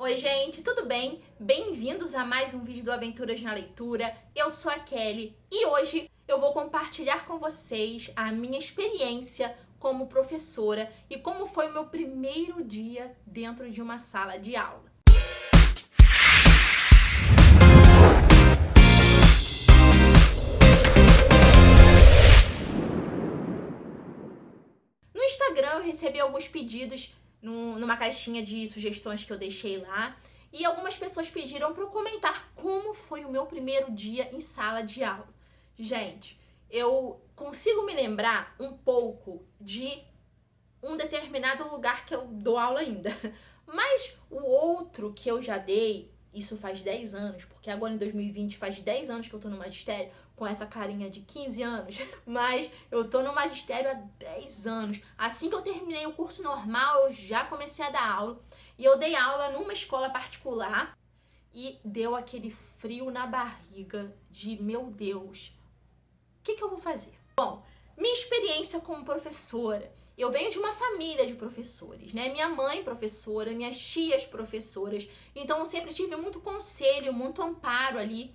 Oi gente, tudo bem? Bem-vindos a mais um vídeo do Aventuras na Leitura. Eu sou a Kelly e hoje eu vou compartilhar com vocês a minha experiência como professora e como foi o meu primeiro dia dentro de uma sala de aula. No Instagram eu recebi alguns pedidos numa caixinha de sugestões que eu deixei lá, e algumas pessoas pediram para eu comentar como foi o meu primeiro dia em sala de aula. Gente, eu consigo me lembrar um pouco de um determinado lugar que eu dou aula ainda, mas o outro que eu já dei, isso faz 10 anos, porque agora em 2020 faz 10 anos que eu tô no magistério, com essa carinha de 15 anos, mas eu tô no magistério há 10 anos. Assim que eu terminei o curso normal, eu já comecei a dar aula, e eu dei aula numa escola particular, e deu aquele frio na barriga de, meu Deus, o que eu vou fazer? Bom, minha experiência como professora, eu venho de uma família de professores, né? Minha mãe professora, minhas tias professoras, então eu sempre tive muito conselho, muito amparo ali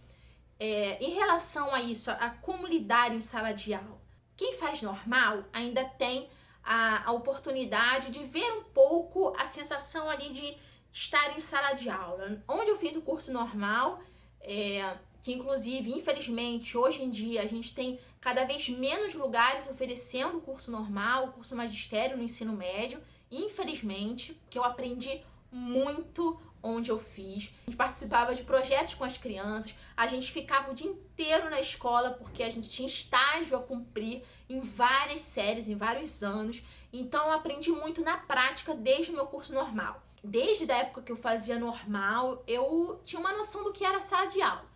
em relação a isso, a como lidar em sala de aula. Quem faz normal ainda tem a oportunidade de ver um pouco a sensação ali de estar em sala de aula. Onde eu fiz o curso normal, que inclusive, infelizmente, hoje em dia a gente tem cada vez menos lugares oferecendo o curso normal, o curso magistério no ensino médio, infelizmente, que eu aprendi muito onde eu fiz. A gente participava de projetos com as crianças, a gente ficava o dia inteiro na escola porque a gente tinha estágio a cumprir em várias séries, em vários anos. Então eu aprendi muito na prática desde o meu curso normal. Desde a época que eu fazia normal, eu tinha uma noção do que era sala de aula.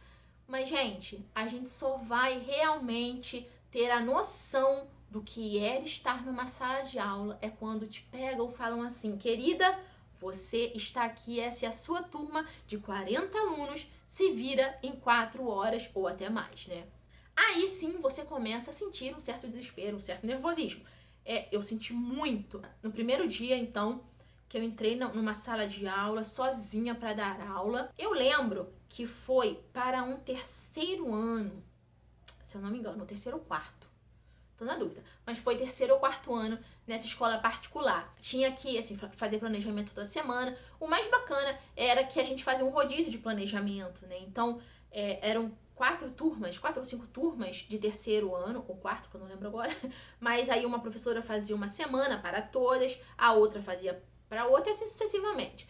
Mas, gente, a gente só vai realmente ter a noção do que é estar numa sala de aula é quando te pegam e falam assim: querida, você está aqui, essa é a sua turma de 40 alunos, se vira em 4 horas ou até mais, né? Aí sim você começa a sentir um certo desespero, um certo nervosismo. Eu senti muito. No primeiro dia, então, que eu entrei numa sala de aula sozinha para dar aula, eu lembro que foi para um terceiro ano, se eu não me engano, o terceiro ou quarto. Tô na dúvida, mas foi terceiro ou quarto ano nessa escola particular. Tinha que, assim, fazer planejamento toda semana. O mais bacana era que a gente fazia um rodízio de planejamento, né? Então, eram 4 ou 5 turmas de terceiro ano, ou quarto, que eu não lembro agora. Mas aí uma professora fazia uma semana para todas, a outra fazia para outra, e assim sucessivamente.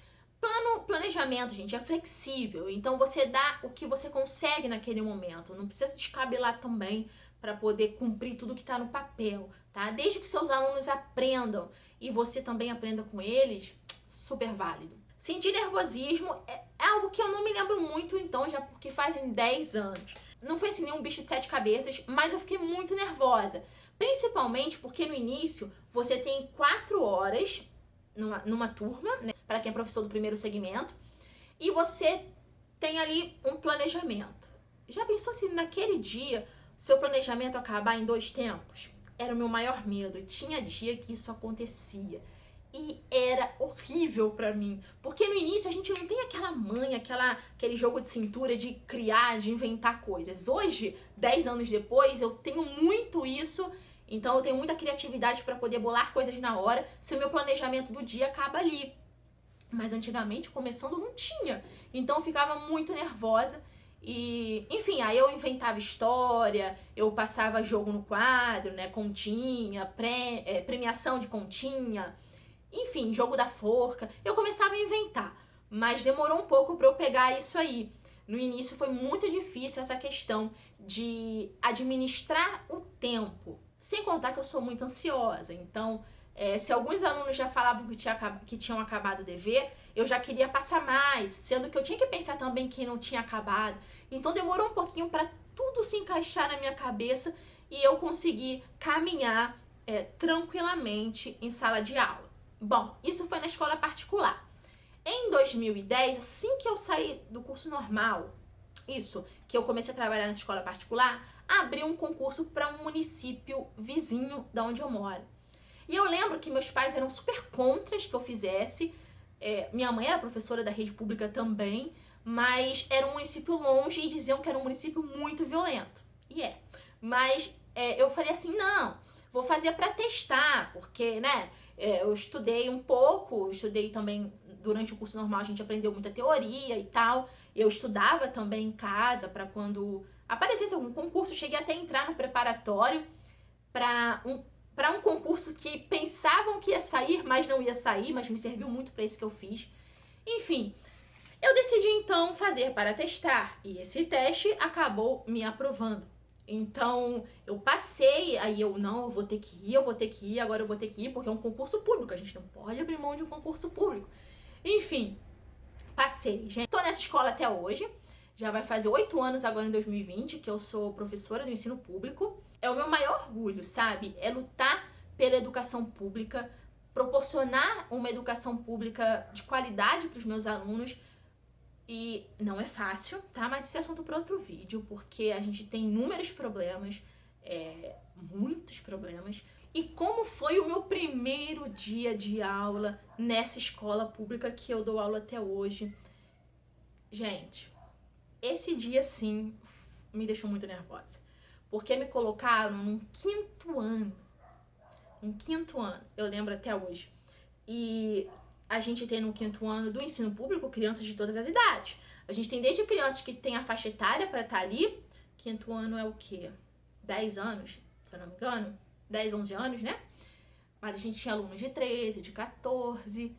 Planejamento, gente, é flexível. Então, você dá o que você consegue naquele momento. Não precisa descabelar também para poder cumprir tudo que está no papel, tá? Desde que seus alunos aprendam e você também aprenda com eles, super válido. Sentir nervosismo é algo que eu não me lembro muito, então, já porque fazem 10 anos. Não foi assim nenhum bicho de 7 cabeças, mas eu fiquei muito nervosa. Principalmente porque no início você tem 4 horas numa turma, né, para quem é professor do primeiro segmento, e você tem ali um planejamento. Já pensou se naquele dia seu planejamento acabar em 2 tempos? Era o meu maior medo. Tinha dia que isso acontecia. E era horrível pra mim. Porque no início a gente não tem aquela manha, aquele jogo de cintura de criar, de inventar coisas. Hoje, 10 anos depois, eu tenho muito isso. Então eu tenho muita criatividade para poder bolar coisas na hora, se o meu planejamento do dia acaba ali. Mas antigamente, começando, não tinha. Então eu ficava muito nervosa. E, enfim, aí eu inventava história, eu passava jogo no quadro, né, continha, premiação de continha, enfim, jogo da forca. Eu começava a inventar, mas demorou um pouco para eu pegar isso aí. No início foi muito difícil essa questão de administrar o tempo. Sem contar que eu sou muito ansiosa, então se alguns alunos já falavam que tinham acabado o dever, eu já queria passar mais, sendo que eu tinha que pensar também que não tinha acabado. Então demorou um pouquinho para tudo se encaixar na minha cabeça e eu conseguir caminhar tranquilamente em sala de aula. Bom, isso foi na escola particular. Em 2010, assim que eu saí do curso normal, que eu comecei a trabalhar nessa escola particular, abri um concurso para um município vizinho da onde eu moro. E eu lembro que meus pais eram super contras que eu fizesse, Minha mãe era professora da rede pública também, mas era um município longe e diziam que era um município muito violento. E é. Mas eu falei assim, não, vou fazer pra testar, porque, né, eu estudei um pouco, estudei também durante o curso normal, a gente aprendeu muita teoria e tal. Eu estudava também em casa pra quando aparecesse algum concurso, cheguei até a entrar no preparatório pra um concurso que pensavam que ia sair, mas não ia sair, mas me serviu muito pra esse que eu fiz. Enfim, eu decidi então fazer para testar e esse teste acabou me aprovando. Então, eu passei, aí eu vou ter que ir, agora eu vou ter que ir, porque é um concurso público, a gente não pode abrir mão de um concurso público. Enfim, passei, gente. Tô nessa escola até hoje, já vai fazer 8 anos agora em 2020, que eu sou professora do ensino público. É o meu maior orgulho, sabe? É lutar pela educação pública, proporcionar uma educação pública de qualidade para os meus alunos. E não é fácil, tá? Mas isso é assunto para outro vídeo, porque a gente tem inúmeros problemas, muitos problemas. E como foi o meu primeiro dia de aula nessa escola pública que eu dou aula até hoje? Gente, esse dia sim me deixou muito nervosa, porque me colocaram num quinto ano. Eu lembro até hoje. E a gente tem no quinto ano do ensino público crianças de todas as idades. A gente tem desde crianças que têm a faixa etária para estar ali. Quinto ano é o quê? 10 anos, se eu não me engano. 10, 11 anos, né? Mas a gente tinha alunos de 13, de 14.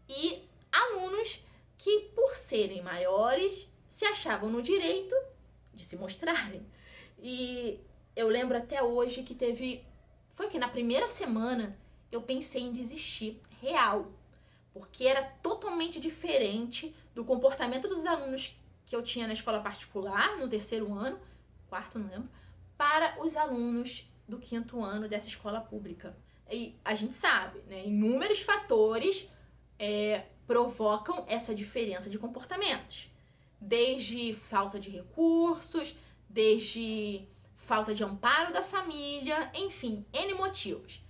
E alunos que, por serem maiores, se achavam no direito de se mostrarem. E eu lembro até hoje que foi que na primeira semana eu pensei em desistir, real. Porque era totalmente diferente do comportamento dos alunos que eu tinha na escola particular, no terceiro ano, quarto, não lembro, para os alunos do quinto ano dessa escola pública. E a gente sabe, né, inúmeros fatores provocam essa diferença de comportamentos. Desde falta de recursos, desde falta de amparo da família, enfim, N motivos.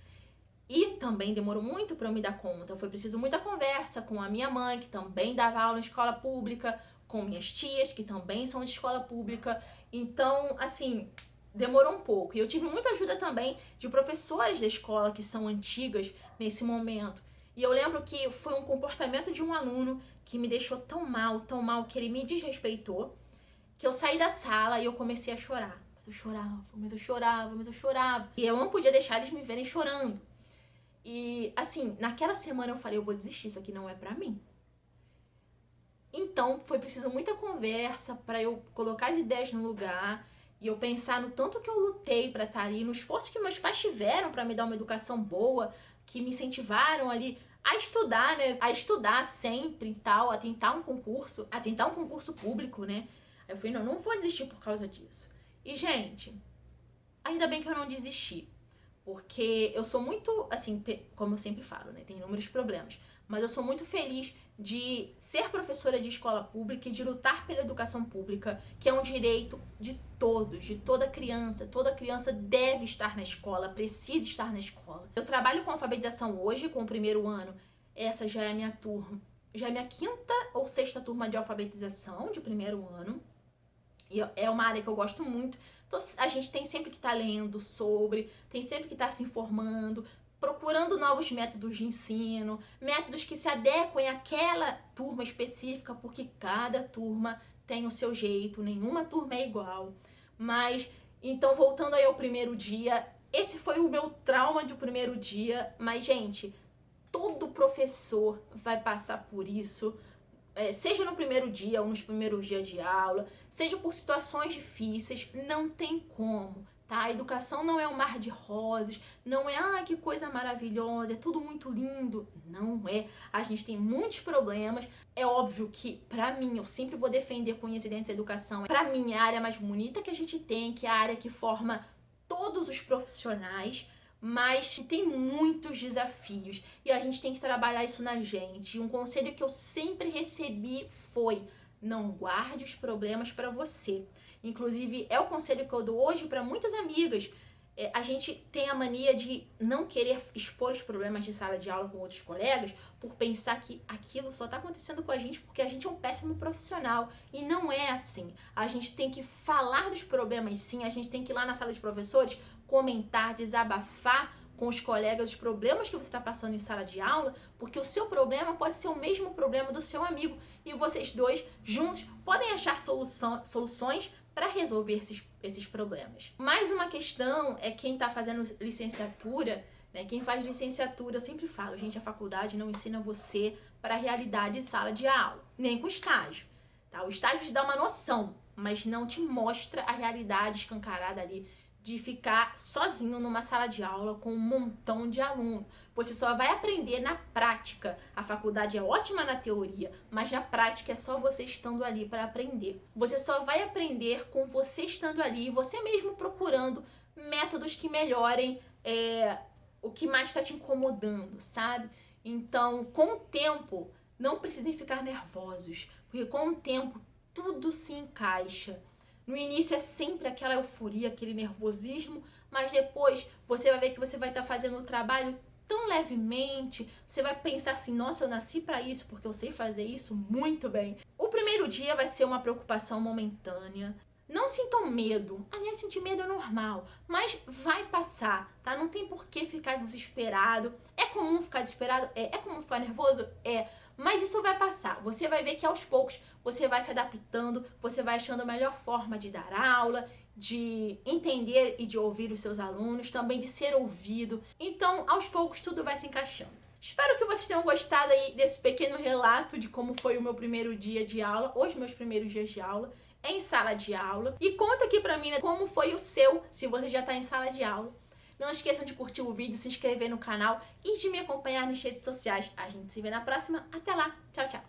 E também demorou muito para eu me dar conta. Foi preciso muita conversa com a minha mãe, que também dava aula em escola pública, com minhas tias, que também são de escola pública. Então, assim, demorou um pouco. E eu tive muita ajuda também de professores da escola que são antigas nesse momento. E eu lembro que foi um comportamento de um aluno que me deixou tão mal, que ele me desrespeitou, que eu saí da sala e eu comecei a chorar. Mas eu chorava. E eu não podia deixar eles me verem chorando. E, assim, naquela semana eu falei, eu vou desistir, isso aqui não é pra mim. Então, foi preciso muita conversa pra eu colocar as ideias no lugar e eu pensar no tanto que eu lutei pra estar ali, no esforço que meus pais tiveram pra me dar uma educação boa, que me incentivaram ali a estudar, né? A estudar sempre e tal, a tentar um concurso público, né? Aí eu falei, não vou desistir por causa disso. E, gente, ainda bem que eu não desisti. Porque eu sou muito, assim, como eu sempre falo, né? Tem inúmeros problemas. Mas eu sou muito feliz de ser professora de escola pública e de lutar pela educação pública, que é um direito de todos, de toda criança. Toda criança deve estar na escola, precisa estar na escola. Eu trabalho com alfabetização hoje, com o primeiro ano. Essa já é a minha turma. Já é a minha quinta ou sexta turma de alfabetização de primeiro ano. E é uma área que eu gosto muito. Então, a gente tem sempre que estar lendo sobre, tem sempre que estar se informando, procurando novos métodos de ensino, métodos que se adequem àquela turma específica, porque cada turma tem o seu jeito, nenhuma turma é igual. Mas, então, voltando aí ao primeiro dia, esse foi o meu trauma de primeiro dia, mas, gente, todo professor vai passar por isso. Seja no primeiro dia ou nos primeiros dias de aula, seja por situações difíceis, não tem como, tá? A educação não é um mar de rosas, não é, que coisa maravilhosa, é tudo muito lindo. Não é. A gente tem muitos problemas. É óbvio que, pra mim, eu sempre vou defender com unhas e dentes a educação. Pra mim, é a área mais bonita que a gente tem, que é a área que forma todos os profissionais, mas tem muitos desafios e a gente tem que trabalhar isso na gente. E um conselho que eu sempre recebi foi: não guarde os problemas para você. Inclusive, é o conselho que eu dou hoje para muitas amigas. A gente tem a mania de não querer expor os problemas de sala de aula com outros colegas por pensar que aquilo só está acontecendo com a gente porque a gente é um péssimo profissional. E não é assim. A gente tem que falar dos problemas sim, a gente tem que ir lá na sala de professores, comentar, desabafar com os colegas os problemas que você está passando em sala de aula, porque o seu problema pode ser o mesmo problema do seu amigo e vocês dois juntos podem achar soluções para resolver esses problemas. Mais uma questão é quem está fazendo licenciatura, né? Quem faz licenciatura, eu sempre falo, gente, a faculdade não ensina você para a realidade de sala de aula, nem com estágio. Tá? O estágio te dá uma noção, mas não te mostra a realidade escancarada ali de ficar sozinho numa sala de aula com um montão de alunos. Você só vai aprender na prática. A faculdade é ótima na teoria, mas na prática é só você estando ali para aprender. Você só vai aprender com você estando ali e você mesmo procurando métodos que melhorem o que mais está te incomodando, sabe? Então, com o tempo, não precisem ficar nervosos, porque com o tempo tudo se encaixa. No início é sempre aquela euforia, aquele nervosismo, mas depois você vai ver que você vai estar fazendo o trabalho tão levemente, você vai pensar assim, nossa, eu nasci para isso, porque eu sei fazer isso muito bem. O primeiro dia vai ser uma preocupação momentânea. Não sintam medo. Aliás, sentir medo é normal, mas vai passar, tá? Não tem por que ficar desesperado. É comum ficar desesperado? É comum ficar nervoso? Mas isso vai passar. Você vai ver que aos poucos você vai se adaptando, você vai achando a melhor forma de dar aula, de entender e de ouvir os seus alunos, também de ser ouvido. Então, aos poucos, tudo vai se encaixando. Espero que vocês tenham gostado aí desse pequeno relato de como foi o meu primeiro dia de aula, os meus primeiros dias de aula em sala de aula. E conta aqui pra mim, né, como foi o seu, se você já tá em sala de aula. Não esqueçam de curtir o vídeo, se inscrever no canal e de me acompanhar nas redes sociais. A gente se vê na próxima. Até lá. Tchau, tchau.